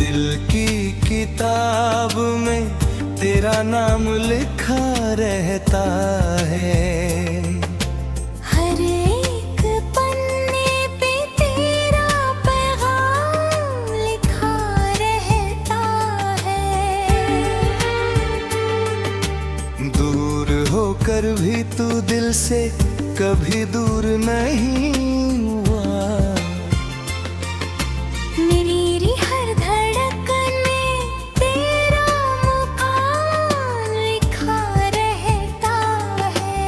दिल की किताब में तेरा नाम लिखा रहता है। हर एक पन्ने पे तेरा पैगाम लिखा रहता है। दूर होकर भी तू दिल से कभी दूर नहीं हुआ। मेरी हर धड़कन में तेरा मुकाम लिखा रहता है।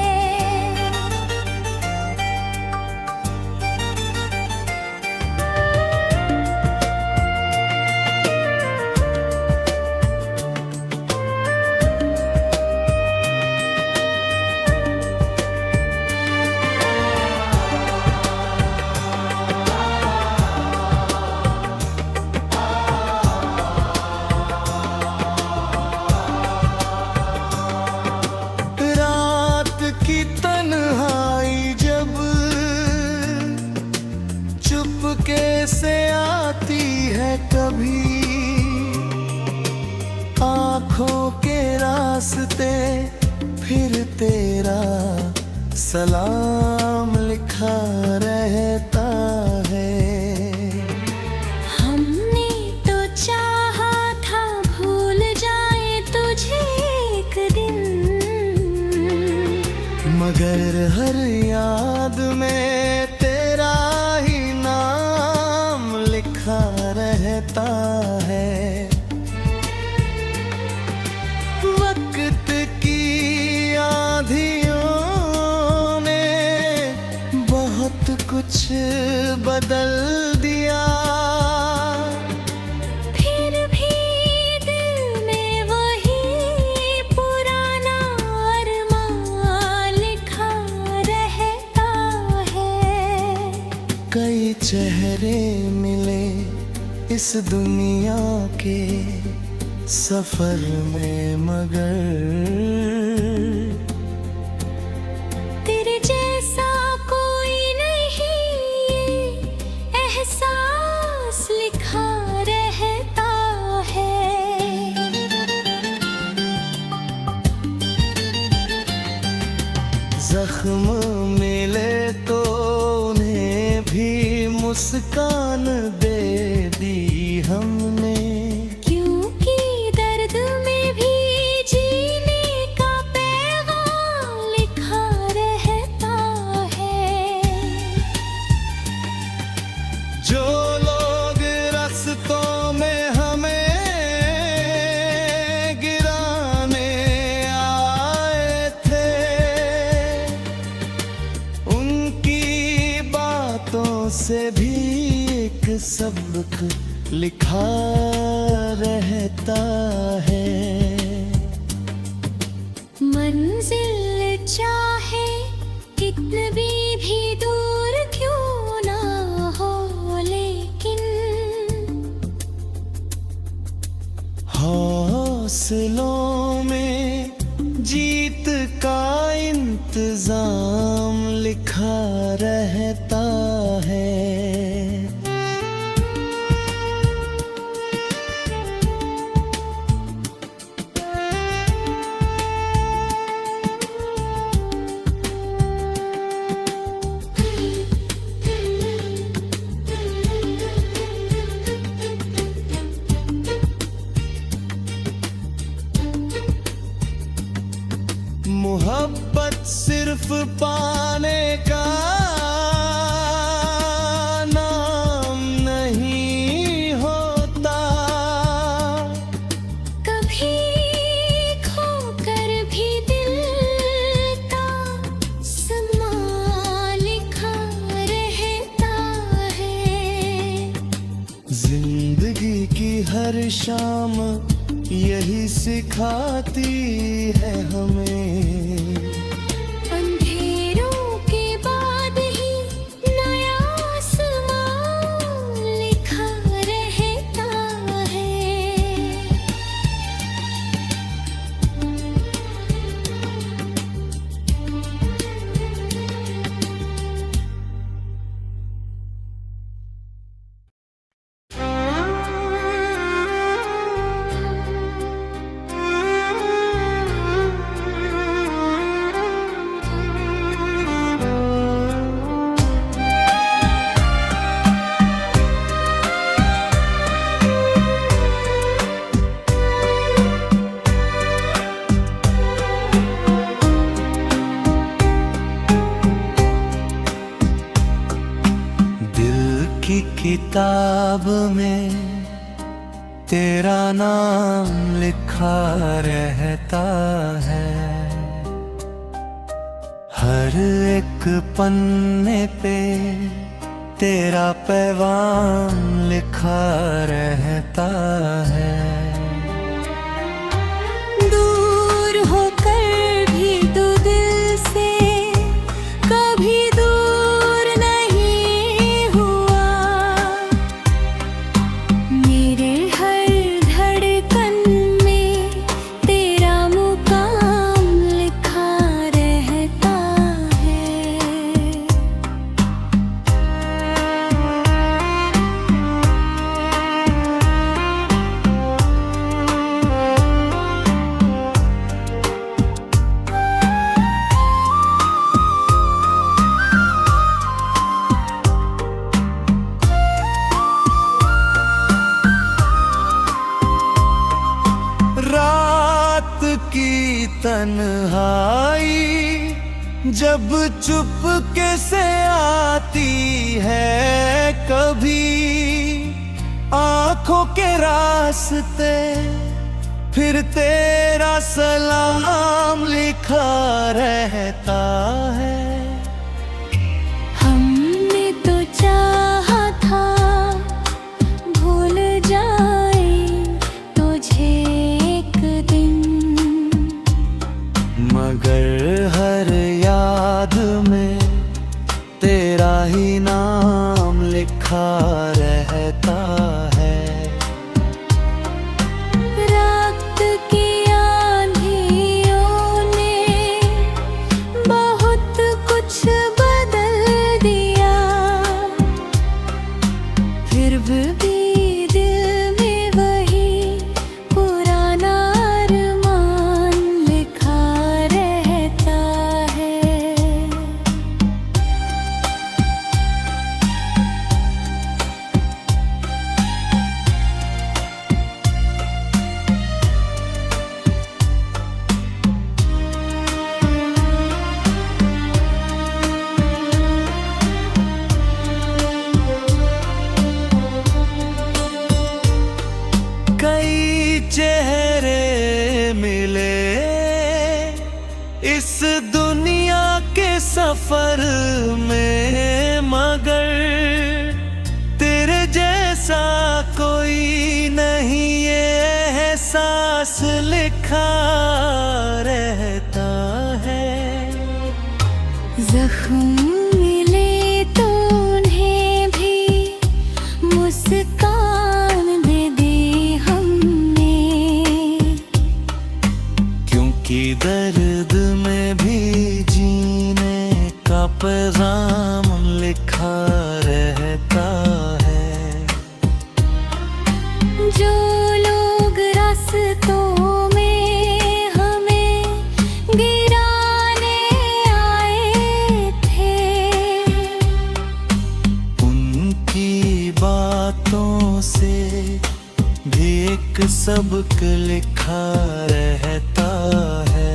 रात की तन्हाई जब चुपके से आती है कभी, आँखों के रास्ते फिर तेरा सलाम लिखा रहता है। हमने तो चाहा था भूल जाए तुझे एक दिन, मगर हर याद में तेरा ही नाम लिखा रहता है। वक्त की आंधियों ने बहुत कुछ बदल दिया, फिर भी दिल में वही पुराना अरमान लिखा रहता है। कई चेहरे मिले इस दुनिया के सफर में, मगर तेरे जैसा कोई नहीं, एहसास लिखा रहता है। जख्म मिले तो उन्हें भी मुस्कान दे दी हमने, क्योंकि दर्द में भी जीने का पैगाम लिखा रहता है। जो लोग रास्तों में हमें गिराने आए थे, उनकी बातों से भी एक सबक लिखा रहता है। मंजिल चाहे कितनी भी दूर क्यों ना हो, लेकिन हौसलों में जीत का इंतजाम लिखा रहता है। मोहब्बत सिर्फ पाने का नाम नहीं होता, कभी खोकर भी दिल का समा लिखा रहता है। जिंदगी की हर शाम यही सिखाती है हमें, अंधेरों के बाद ही नया आसमान लिखा रहता है। की किताब में तेरा नाम लिखा रहता है। हर एक पन्ने पे तेरा पैगाम लिखा रहता है। दूर होकर भी तू दिल से कभी दूर नहीं हुआ। मेरे हर धड़कन में तेरा मुकाम लिखा रहता है। रात की तन्हाई जब चुपके से आती है, कभी आंखों के रास्ते फिर तेरा सलाम लिखा रहता है। हमने तो चाहा था भूल जाए तुझे एक दिन, मगर हर याद में तेरा ही नाम लिखा रहता है। रात की आंधियों ने बहुत कुछ बदल दिया, फिर भी दिल में वही पुराना अरमान लिखा रहता है। कई चेहरे मिले इस दुनिया के सफर में, मगर तेरे जैसा कोई नहीं ये एहसास लिखा रहता है। जख्म मिले तो उन्हें भी मुस्कान दे दी हमने, क्योंकि दर्द में भी जीने का पैगाम लिखा रहता है। जो लोग रास्तों में हमें गिराने आए थे, उनकी बातों से भी एक सबक लिखा रहता है।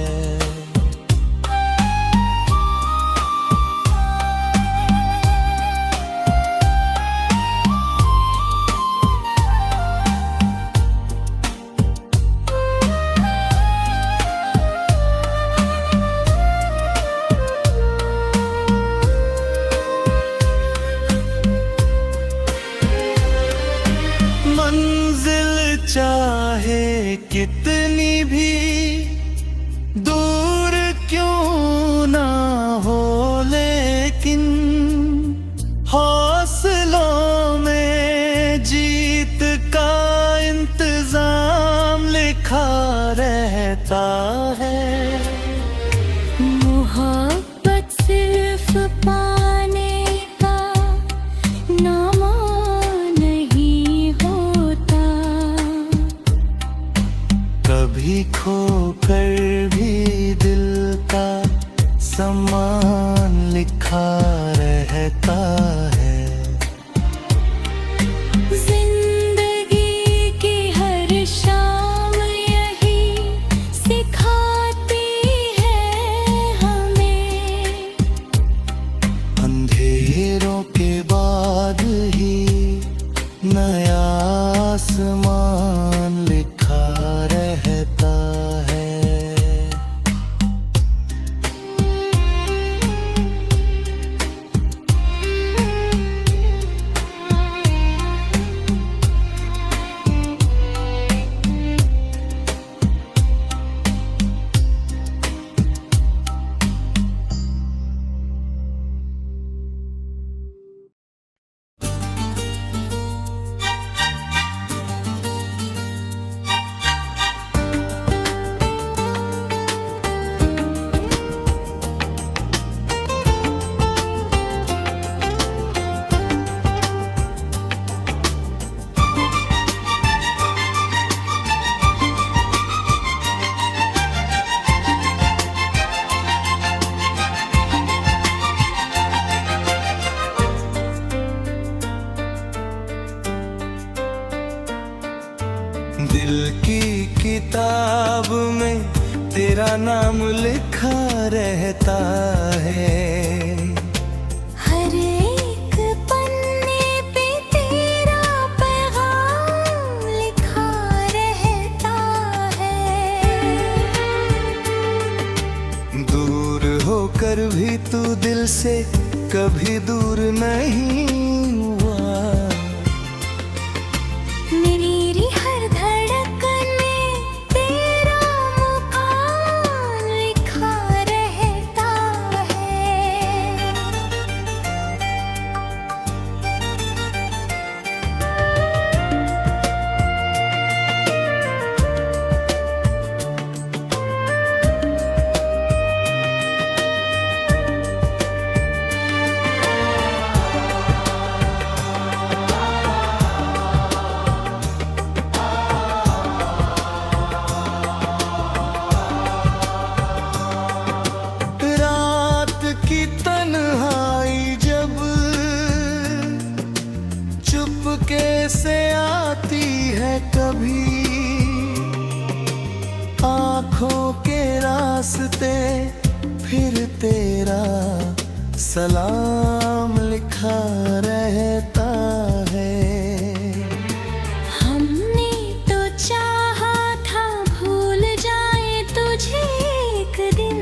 मंजिल चाहे कितनी भी दूर क्यों ना हो, लेकिन हौसलों में जीत का इंतजाम लिखा रहता है। मोहब्बत सिर्फ पाने का नाम नहीं होता, कभी खोकर भी दिल का सम्मान लिखा रहता है। जिंदगी की हर शाम यही सिखा दिल की किताब में तेरा नाम लिखा रहता है। हर एक पन्ने पे तेरा पैगाम लिखा रहता है। दूर होकर भी तू दिल से कभी दूर नहीं हुआ। मेरी हर धड़कन में तेरा मुकाम लिखा रहता है। रात की तन्हाई जब चुपके से आती है कभी, आंखों के रास्ते फिर तेरा सलाम लिखा रहता है। हमने तो चाहा था भूल जाए तुझे एक दिन,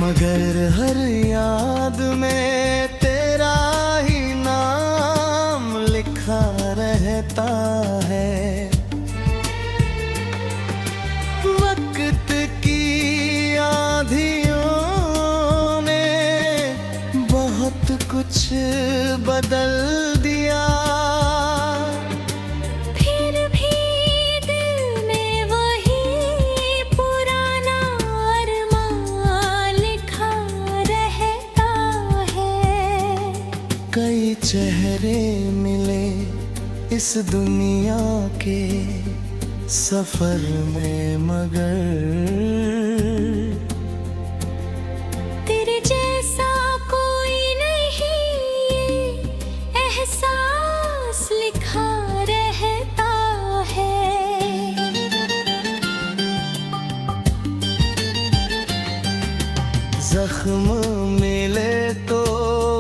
मगर हर याद में तेरा ही नाम लिखा रहता है। वक्त की आंधियों ने बहुत कुछ बदल दिया, फिर भी दिल में वही पुराना अरमान लिखा रहता है। कई चेहरे मिले इस दुनिया के सफर में, मगर तेरे जैसा कोई नहीं, एहसास लिखा रहता है। जख्म मिले तो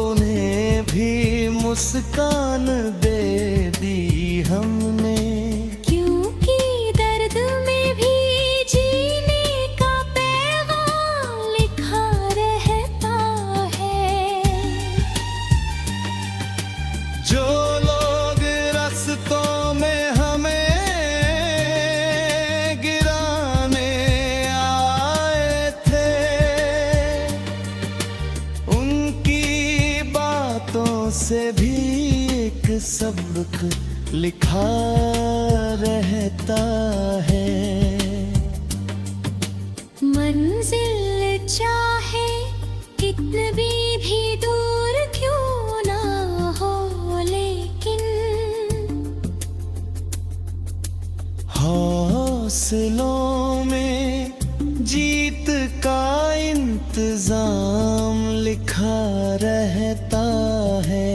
उन्हें भी मुस्कान दे दी हमने, क्योंकि दर्द में भी जीने का पैगाम लिखा रहता है। जो लोग रास्तों में हमें गिराने आए थे, उनकी बातों से भी एक सबक लिखा रहता है। मंजिल चाहे कितनी भी दूर क्यों ना हो, लेकिन हौसलों में जीत का इंतजाम लिखा रहता है।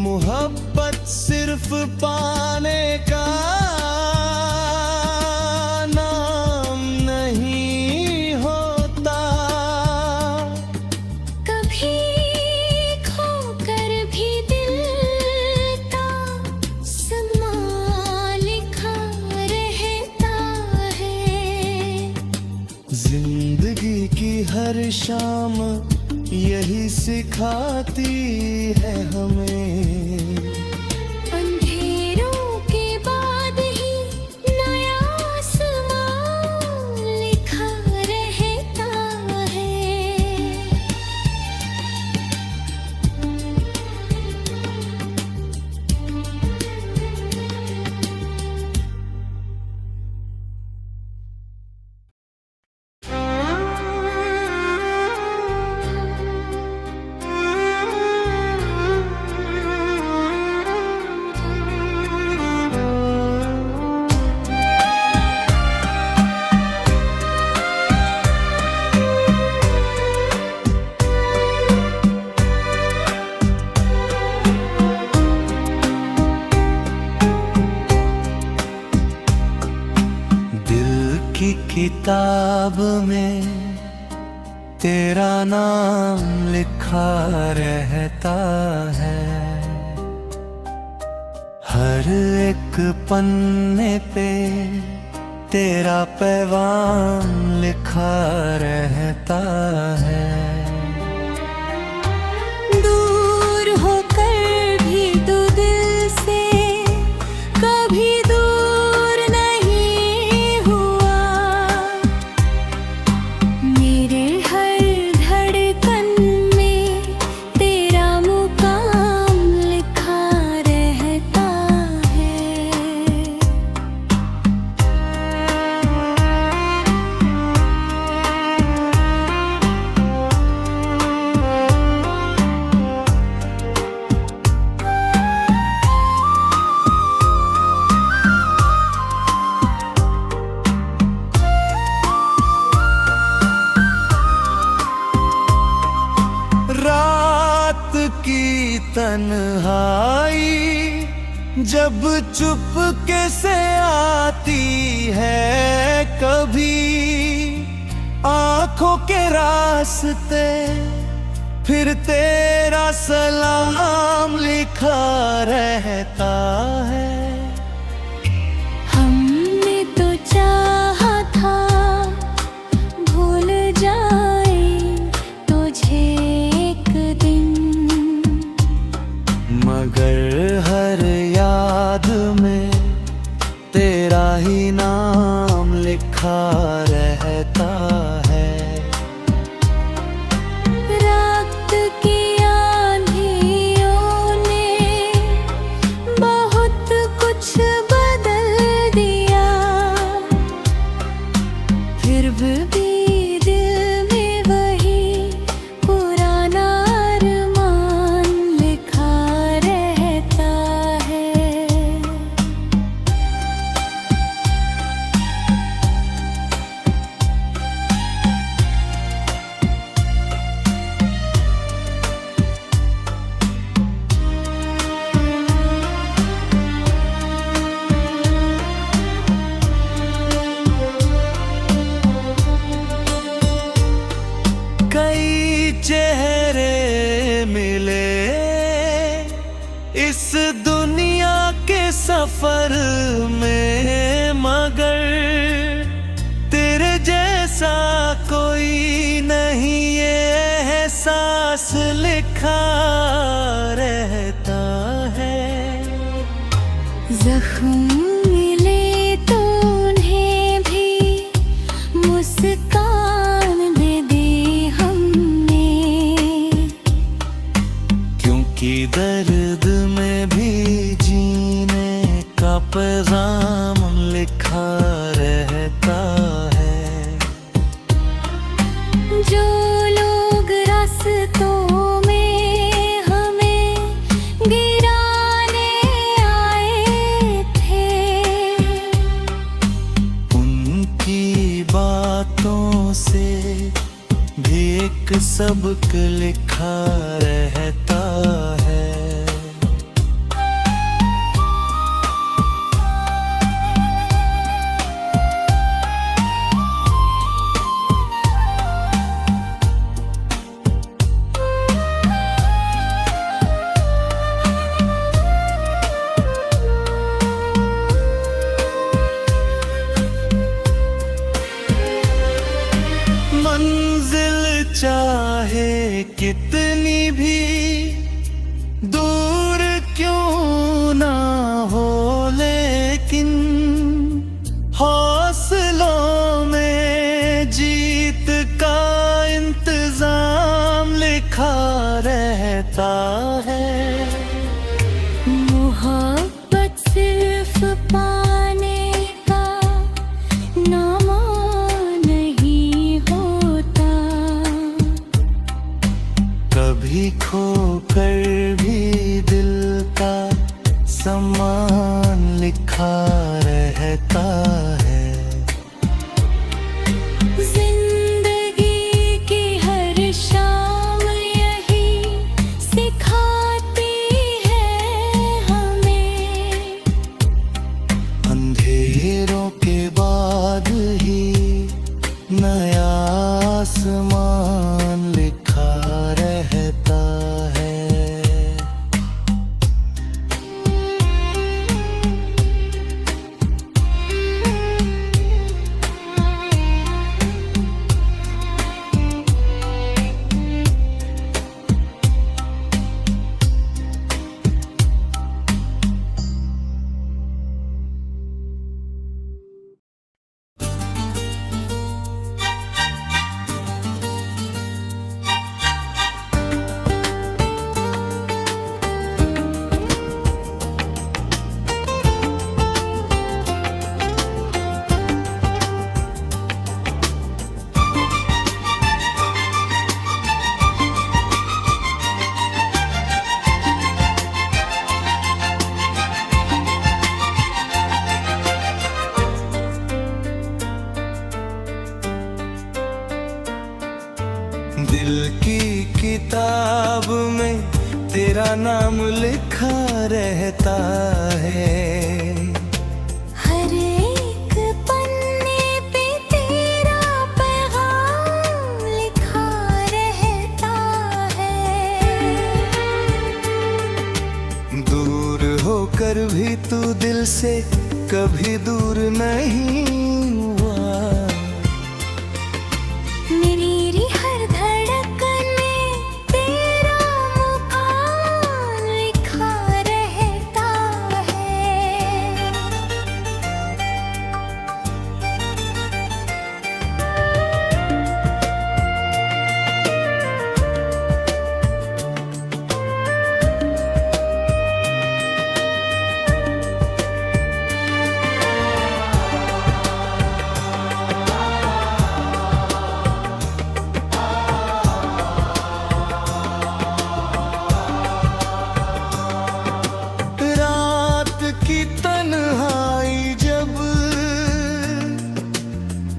मोहब्बत सिर्फ पाने का नाम नहीं होता, कभी खोकर भी दिल का समा लिखा रहता है। जिंदगी की हर शाम यही सिखाती है हमें, अंधेरों के बाद ही नया आसमान लिखा रहता है। की किताब में तेरा नाम लिखा रहता है। हर एक पन्ने पे तेरा पैगाम लिखा रहता है। दूर होकर भी तू दिल से कभी दूर नहीं हुआ। मेरे हर धड़कन में तेरा मुकाम लिखा रहता है। रात की तन्हाई जब चुपके से आती है, कभी आंखों के रास्ते फिर तेरा सलाम लिखा रहता है। हमने तो चाहा था भूल जाए तुझे एक दिन, मगर हर याद में तेरा ही नाम लिखा रहता है। रात की आंधियों ने बहुत कुछ बदल दिया, फिर भी दिल में वही पुराना अरमान लिखा रहता है। कई चेहरे मिले इस दुनिया के सफर में, मगर तेरे जैसा कोई नहीं ये एहसास लिखा रहता है। जख्म मिले तो उन्हें भी मुस्कान दे दी हमने, क्योंकि दर्द में भी जीने का पैगाम लिखा रहता है। जो लोग रास्तों में हमें गिराने आए थे, उनकी बातों से भी एक सबक लिखा रहता है। मंजिल चाहे कितनी भी दूर क्यों ना हो, लेकिन हौसलों में जीत का इंतजाम लिखा रहता है। मोहब्बत सिर्फ पाने का नाम नहीं होता, कभी खोकर भी दिल का सम्मान लिखा रहता है। जिंदगी की हर शाम यही सिखाती दिल की किताब में तेरा नाम लिखा रहता है। हर एक पन्ने पे तेरा पैगाम लिखा रहता है। दूर होकर भी तू दिल से कभी दूर नहीं हुआ। मेरी हर धड़कन में तेरा मुकाम लिखा रहता है। रात की तन्हाई जब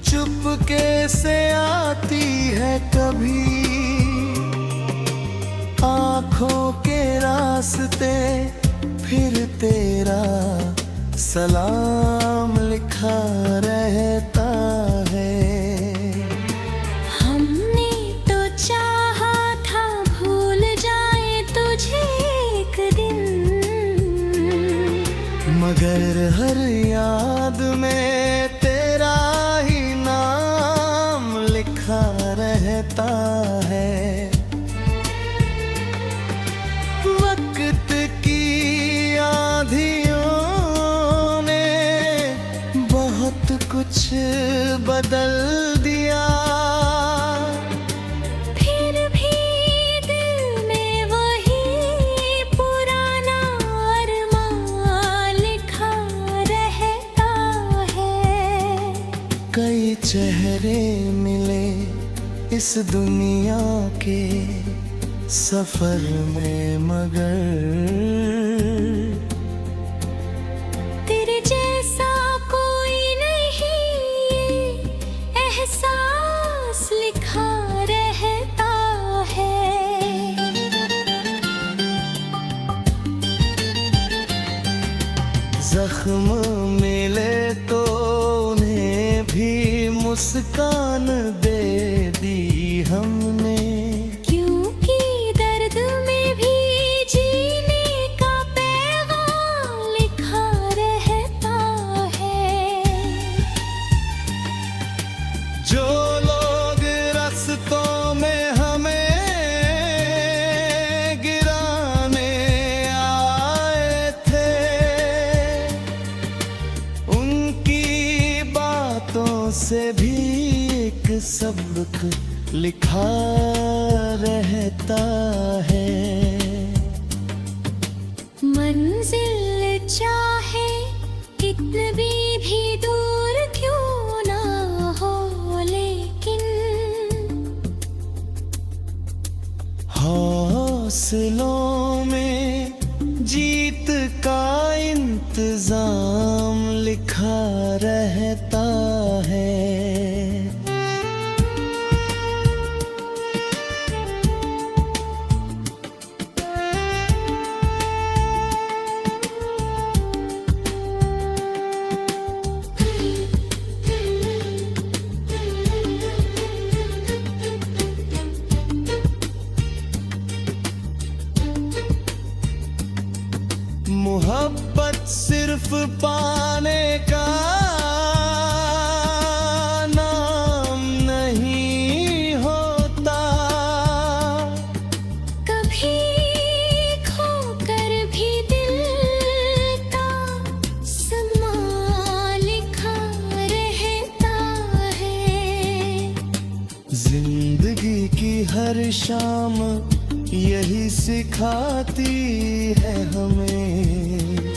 चुपके से आती है कभी, आंखों के रास्ते फिर तेरा सलाम लिखा रहता है। हमने तो चाहा था भूल जाए तुझे एक दिन, मगर हर याद में तेरा ही नाम लिखा रहता है। वक्त की आंधियों ने बहुत कुछ बदल दिया, फिर भी दिल में वही पुराना अरमान लिखा रहता है। कई चेहरे मिले इस दुनिया के सफर में, मगर तेरे जैसा कोई नहीं एहसास लिखा रहता है। जख्म मिले तो उन्हें भी मुस्कान दे दी हमने, क्योंकि दर्द में भी जीने का पैगाम लिखा रहता है। जो लोग रास्तों में हमें गिराने आए थे, उनकी बातों से भी एक सबक लिखा रहता है। मंजिल चाहे कितनी भी दूर क्यों ना हो, लेकिन हौसलों में जीत का इंतजाम लिखा रहता है। मोहब्बत सिर्फ पाने का नाम नहीं होता, कभी खोकर भी दिल का समा लिखा रहता है। जिंदगी की हर शाम यही सिखाती है हमें,